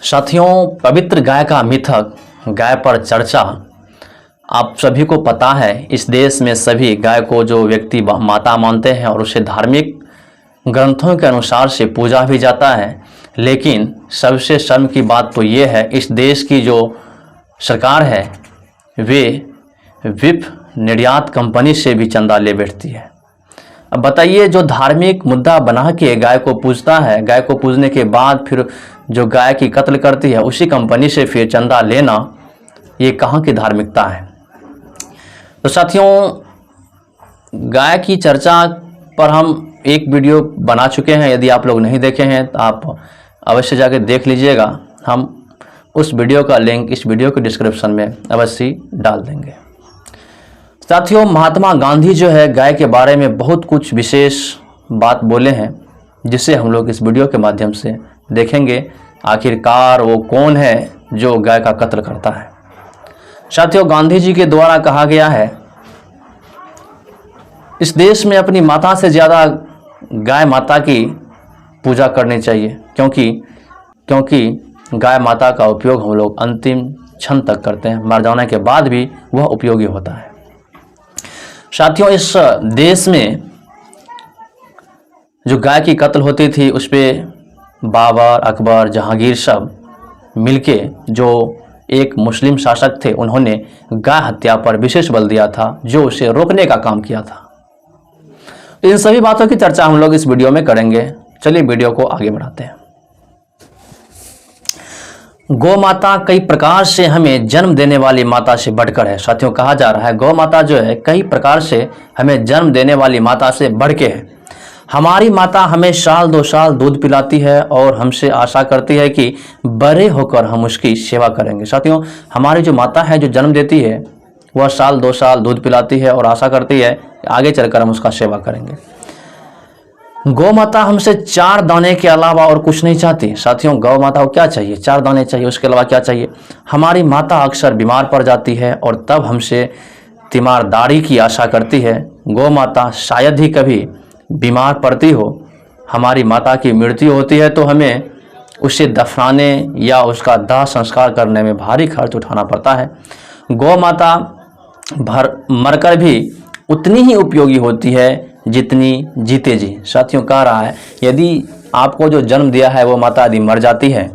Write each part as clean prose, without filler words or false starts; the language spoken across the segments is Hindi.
साथियों, पवित्र गाय का मिथक, गाय पर चर्चा आप सभी को पता है। इस देश में सभी गाय को जो व्यक्ति माता मानते हैं और उसे धार्मिक ग्रंथों के अनुसार से पूजा भी जाता है। लेकिन सबसे शर्म की बात तो ये है, इस देश की जो सरकार है वे विप निर्यात कंपनी से भी चंदा ले बैठती है। अब बताइए, जो धार्मिक मुद्दा बना के गाय को पूजता है, गाय को पूजने के बाद फिर जो गाय की कत्ल करती है उसी कंपनी से फिर चंदा लेना, ये कहाँ की धार्मिकता है। तो साथियों, गाय की चर्चा पर हम एक वीडियो बना चुके हैं। यदि आप लोग नहीं देखे हैं तो आप अवश्य जाकर देख लीजिएगा। हम उस वीडियो का लिंक इस वीडियो के डिस्क्रिप्शन में अवश्य डाल देंगे। साथियों, महात्मा गांधी जो है गाय के बारे में बहुत कुछ विशेष बात बोले हैं, जिसे हम लोग इस वीडियो के माध्यम से देखेंगे। आखिरकार वो कौन है जो गाय का कत्ल करता है। साथियों, गांधी जी के द्वारा कहा गया है, इस देश में अपनी माता से ज़्यादा गाय माता की पूजा करनी चाहिए, क्योंकि गाय माता का उपयोग हम लोग अंतिम क्षण तक करते हैं। मर जाने के बाद भी वह उपयोगी होता है। साथियों, इस देश में जो गाय की कत्ल होती थी उस पर बाबर, अकबर, जहांगीर सब मिलके, जो एक मुस्लिम शासक थे, उन्होंने गाय हत्या पर विशेष बल दिया था, जो उसे रोकने का काम किया था। इन सभी बातों की चर्चा हम लोग इस वीडियो में करेंगे। चलिए वीडियो को आगे बढ़ाते हैं। गौ माता कई प्रकार से हमें जन्म देने वाली माता से बढ़कर है। साथियों, कहा जा रहा है गौ माता जो है कई प्रकार से हमें जन्म देने वाली माता से बढ़ के है। हमारी माता हमें साल 2 साल दूध पिलाती है और हमसे आशा करती है कि बड़े होकर हम उसकी सेवा करेंगे। साथियों, हमारी जो माता है जो जन्म देती है वह साल 2 साल दूध पिलाती है और आशा करती है आगे चलकर हम उसका सेवा करेंगे। गौ माता हमसे 4 दाने के अलावा और कुछ नहीं चाहती। साथियों, गौ माता को क्या चाहिए? 4 दाने चाहिए, उसके अलावा क्या चाहिए? हमारी माता अक्सर बीमार पड़ जाती है और तब हमसे तीमारदारी की आशा करती है। गौ माता शायद ही कभी बीमार पड़ती हो, हमारी माता की मृत्यु होती है तो हमें उसे दफनाने या उसका दाह संस्कार करने में भारी खर्च उठाना पड़ता है। गौ माता मरकर भी उतनी ही उपयोगी होती है जितनी जीते जी। साथियों, कह रहा है यदि आपको जो जन्म दिया है वो माता यदि मर जाती है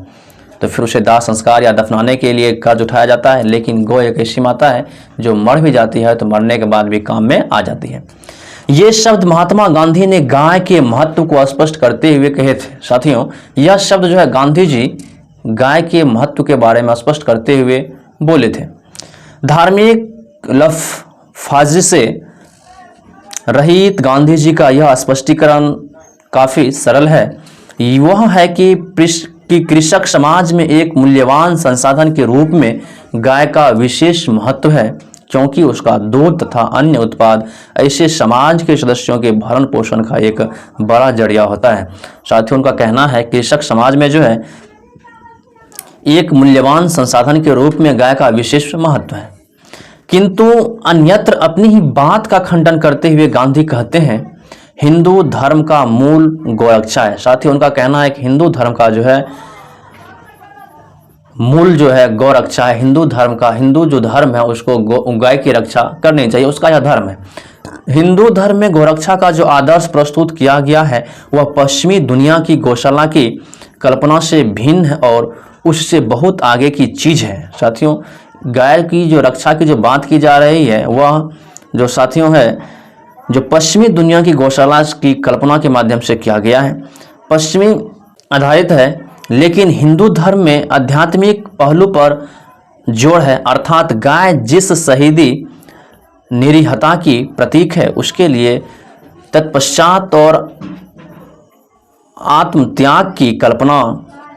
तो फिर उसे दाह संस्कार या दफनाने के लिए कर्ज उठाया जाता है। लेकिन गौ एक ऐसी माता है जो मर भी जाती है तो मरने के बाद भी काम में आ जाती है। ये शब्द महात्मा गांधी ने गाय के महत्व को स्पष्ट करते हुए कहे थे। साथियों, यह शब्द जो है गांधी जी गाय के महत्व के बारे में स्पष्ट करते हुए बोले थे। धार्मिक लफ्ज़ से रहित गांधी जी का यह स्पष्टीकरण काफ़ी सरल है। वह है कि कृषक समाज में एक मूल्यवान संसाधन के रूप में गाय का विशेष महत्व है, क्योंकि उसका दूध तथा अन्य उत्पाद ऐसे समाज के सदस्यों के भरण पोषण का एक बड़ा जरिया होता है। साथियों, उनका कहना है कृषक समाज में जो है एक मूल्यवान संसाधन के रूप में गाय का विशेष महत्व है। किंतु अन्यत्र अपनी ही बात का खंडन करते हुए गांधी कहते हैं हिंदू धर्म का मूल गौरक्षा है। साथियों, उनका कहना है कि हिंदू धर्म का जो है मूल जो है गौरक्षा है। हिंदू जो धर्म है उसको गाय की रक्षा करनी चाहिए, उसका यह धर्म है। हिंदू धर्म में गौरक्षा का जो आदर्श प्रस्तुत किया गया है वह पश्चिमी दुनिया की गौशाला की कल्पना से भिन्न है और उससे बहुत आगे की चीज है। साथियों, गाय की जो रक्षा की जो बात की जा रही है वह जो साथियों है जो पश्चिमी दुनिया की गौशाला की कल्पना के माध्यम से किया गया है, पश्चिमी आधारित है। लेकिन हिंदू धर्म में आध्यात्मिक पहलू पर जोर है, अर्थात गाय जिस शहीदी निरीहता की प्रतीक है उसके लिए तत्पश्चात और आत्मत्याग की कल्पना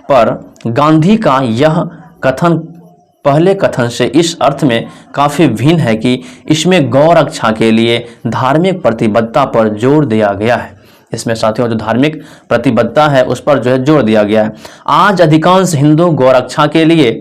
पर गांधी का यह कथन पहले कथन से इस अर्थ में काफ़ी भिन्न है कि इसमें गौ रक्षा के लिए धार्मिक प्रतिबद्धता पर जोर दिया गया है। इसमें साथियों जो धार्मिक प्रतिबद्धता है उस पर जो है जोर दिया गया है। आज अधिकांश हिंदू गौ रक्षा के लिए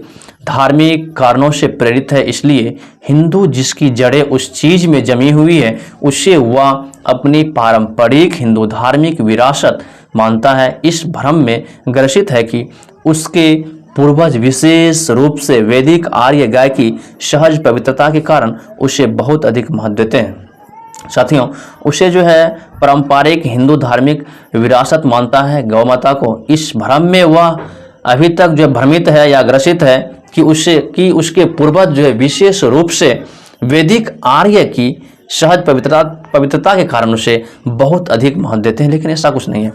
धार्मिक कारणों से प्रेरित है, इसलिए हिंदू जिसकी जड़ें उस चीज में जमी हुई है उसे वह अपनी पारंपरिक हिंदू धार्मिक विरासत मानता है। इस भ्रम में ग्रसित है कि उसके पूर्वज विशेष रूप से वैदिक आर्य गाय की सहज पवित्रता के कारण उसे बहुत अधिक महत्व देते हैं। साथियों, उसे जो है पारंपरिक हिंदू धार्मिक विरासत मानता है। गौ माता को इस भ्रम में वह अभी तक जो भ्रमित है या ग्रसित है कि उसके पूर्वज जो है विशेष रूप से वैदिक आर्य की सहज पवित्रता के कारण उसे बहुत अधिक महत्व देते हैं, लेकिन ऐसा कुछ नहीं है।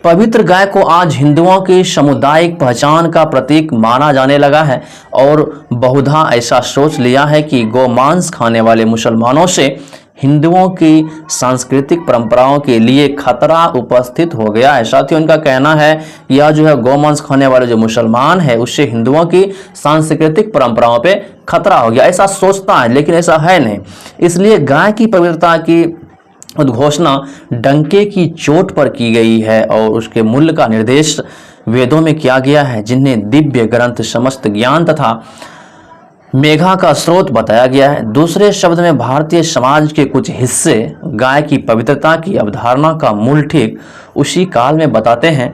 पवित्र गाय को आज हिंदुओं की सामुदायिक पहचान का प्रतीक माना जाने लगा है और बहुधा ऐसा सोच लिया है कि गोमांस खाने वाले मुसलमानों से हिंदुओं की सांस्कृतिक परंपराओं के लिए खतरा उपस्थित हो गया है। साथियों, इनका कहना है यह जो है गौमांस खाने वाले जो मुसलमान है उससे हिंदुओं की सांस्कृतिक परंपराओं पे खतरा हो गया, ऐसा सोचता है, लेकिन ऐसा है नहीं। इसलिए गाय की पवित्रता की उद्घोषणा डंके की चोट पर की गई है और उसके मूल्य का निर्देश वेदों में किया गया है, जिन्हें दिव्य ग्रंथ समस्त ज्ञान तथा मेघा का स्रोत बताया गया है। दूसरे शब्द में भारतीय समाज के कुछ हिस्से गाय की पवित्रता की अवधारणा का मूल ठीक उसी काल में बताते हैं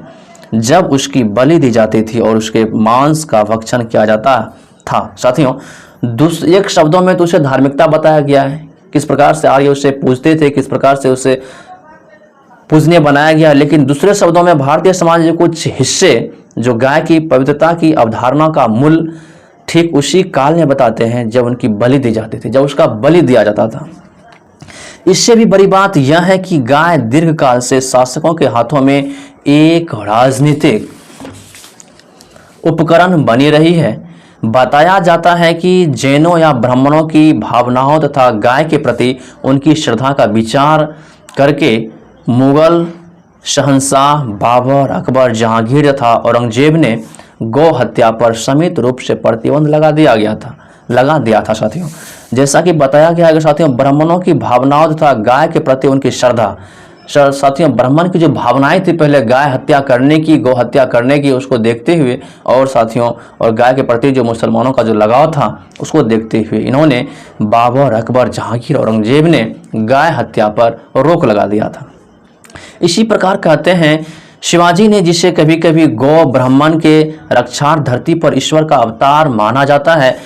जब उसकी बलि दी जाती थी और उसके मांस का भक्षण किया जाता था। साथियों, एक शब्दों में तो उसे धार्मिकता बताया गया है, किस प्रकार से आर्य उसे पूजते थे, किस प्रकार से उसे पूजनीय बनाया गया। लेकिन दूसरे शब्दों में भारतीय समाज के कुछ हिस्से जो गाय की पवित्रता की अवधारणा का मूल ठीक उसी काल में बताते हैं जब उनकी बलि दी जाती थी, जब उसका बलि दिया जाता था। इससे भी बड़ी बात यह है कि गाय दीर्घकाल से शासकों के हाथों में एक राजनीतिक उपकरण बनी रही है। बताया जाता है कि जैनों या ब्राह्मणों की भावनाओं तथा गाय के प्रति उनकी श्रद्धा का विचार करके मुगल शहंशाह बाबर, अकबर, जहांगीर तथा औरंगजेब ने गौ हत्या पर समित रूप से प्रतिबंध लगा दिया था। साथियों, जैसा कि बताया गया है कि साथियों ब्राह्मणों की भावनाओं तथा गाय के प्रति उनकी श्रद्धा, साथियों ब्राह्मण की जो भावनाएं थी पहले गाय हत्या करने की, गौ हत्या करने की, उसको देखते हुए और साथियों और गाय के प्रति जो मुसलमानों का जो लगाव था उसको देखते हुए इन्होंने बाबर, अकबर, जहांगीर, औरंगजेब ने गाय हत्या पर रोक लगा दिया था। इसी प्रकार कहते हैं शिवाजी ने, जिसे कभी कभी गौ ब्राह्मण के रक्षार्थ धरती पर ईश्वर का अवतार माना जाता है,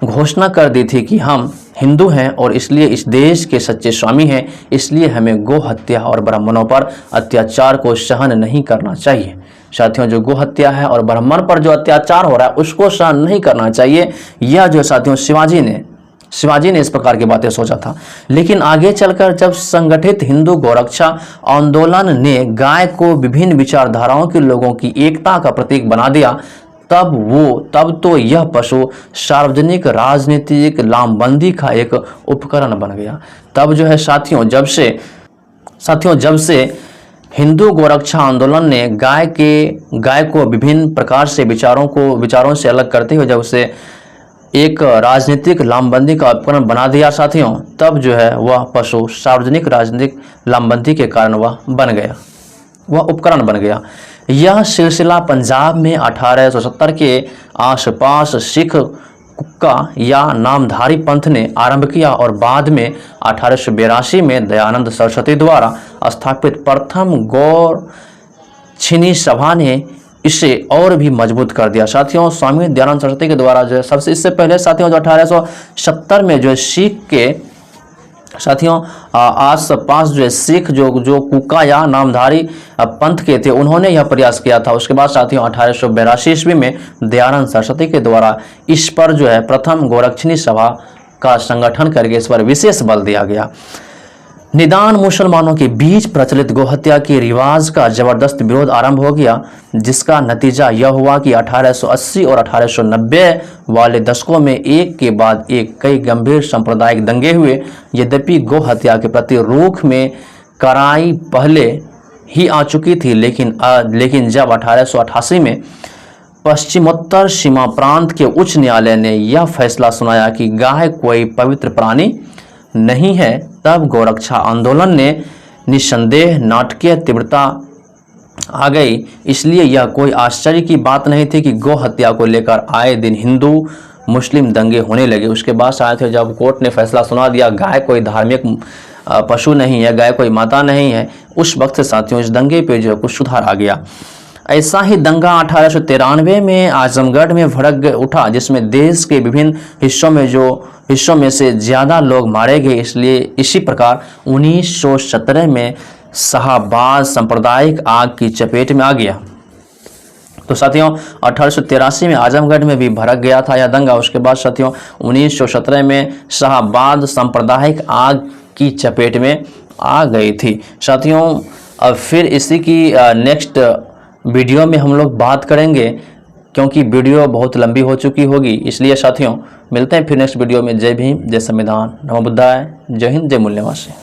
घोषणा कर दी थी कि हम हिंदू हैं और इसलिए इस देश के सच्चे स्वामी हैं, इसलिए हमें गौ हत्या और ब्राह्मणों पर अत्याचार को सहन नहीं करना चाहिए। साथियों, जो गौ हत्या है और ब्राह्मण पर जो अत्याचार हो रहा है उसको सहन नहीं करना चाहिए। यह जो साथियों शिवाजी ने इस प्रकार की बातें सोचा था। लेकिन आगे चलकर जब संगठित हिंदू गौरक्षा आंदोलन ने गाय को विभिन्न विचारधाराओं के लोगों की एकता का प्रतीक बना दिया, तब तो यह पशु सार्वजनिक राजनीतिक लामबंदी का एक उपकरण बन गया। तब जो है साथियों जब से हिंदू गौरक्षा आंदोलन ने गाय को विभिन्न प्रकार से विचारों से अलग करते हुए जब उसे एक राजनीतिक लामबंदी का उपकरण बना दिया साथियों, तब जो है वह पशु सार्वजनिक राजनीतिक लामबंदी के कारण वह उपकरण बन गया। यह सिलसिला पंजाब में 1870 के आसपास सिख कुक्का या नामधारी पंथ ने आरंभ किया और बाद में 1882 में दयानंद सरस्वती द्वारा स्थापित प्रथम गौर छिनी सभा ने इसे और भी मजबूत कर दिया। साथियों, स्वामी दयानंद सरस्वती के द्वारा जो है सबसे इससे पहले साथियों जो 1870 में जो है सीख के साथियों आस पास जो है सिख जो कुका या नामधारी पंथ के थे उन्होंने यह प्रयास किया था। उसके बाद साथियों 1882 ईस्वी में दयानंद सरस्वती के द्वारा इस पर जो है प्रथम गोरक्षिणी सभा का संगठन करके इस पर विशेष बल दिया गया। निदान मुसलमानों के बीच प्रचलित गोहत्या के रिवाज का जबरदस्त विरोध आरंभ हो गया, जिसका नतीजा यह हुआ कि 1880 और 1890 वाले दशकों में एक के बाद एक कई गंभीर सांप्रदायिक दंगे हुए। यद्यपि गोहत्या के प्रति रूख में कराई पहले ही आ चुकी थी, लेकिन जब 1888 में पश्चिमोत्तर सीमा प्रांत के उच्च न्यायालय ने यह फैसला सुनाया कि गाय कोई पवित्र प्राणी नहीं है, तब गौरक्षा आंदोलन ने निस्संदेह नाटकीय तीव्रता आ गई। इसलिए यह कोई आश्चर्य की बात नहीं थी कि गौ हत्या को लेकर आए दिन हिंदू मुस्लिम दंगे होने लगे। उसके बाद शायद जब कोर्ट ने फैसला सुना दिया गाय कोई धार्मिक पशु नहीं है, गाय कोई माता नहीं है, उस वक्त से साथियों इस दंगे पे जो है कुछ सुधार आ गया। ऐसा ही दंगा 1893 में आजमगढ़ में भड़क उठा, जिसमें देश के विभिन्न हिस्सों में से ज़्यादा लोग मारे गए। इसलिए इसी प्रकार 1917 में शाहबाद सांप्रदायिक आग की चपेट में आ गया। तो साथियों 1883 में आजमगढ़ में भी भड़क गया था यह दंगा। उसके बाद साथियों 1917 में शाहबाद सांप्रदायिक आग की चपेट में आ गई थी। साथियों अब फिर इसी की नेक्स्ट वीडियो में हम लोग बात करेंगे, क्योंकि वीडियो बहुत लंबी हो चुकी होगी। इसलिए साथियों मिलते हैं फिर नेक्स्ट वीडियो में। जय भीम, जय संविधान, नमो बुद्धाय, जय हिंद, जय मूल्यवासी।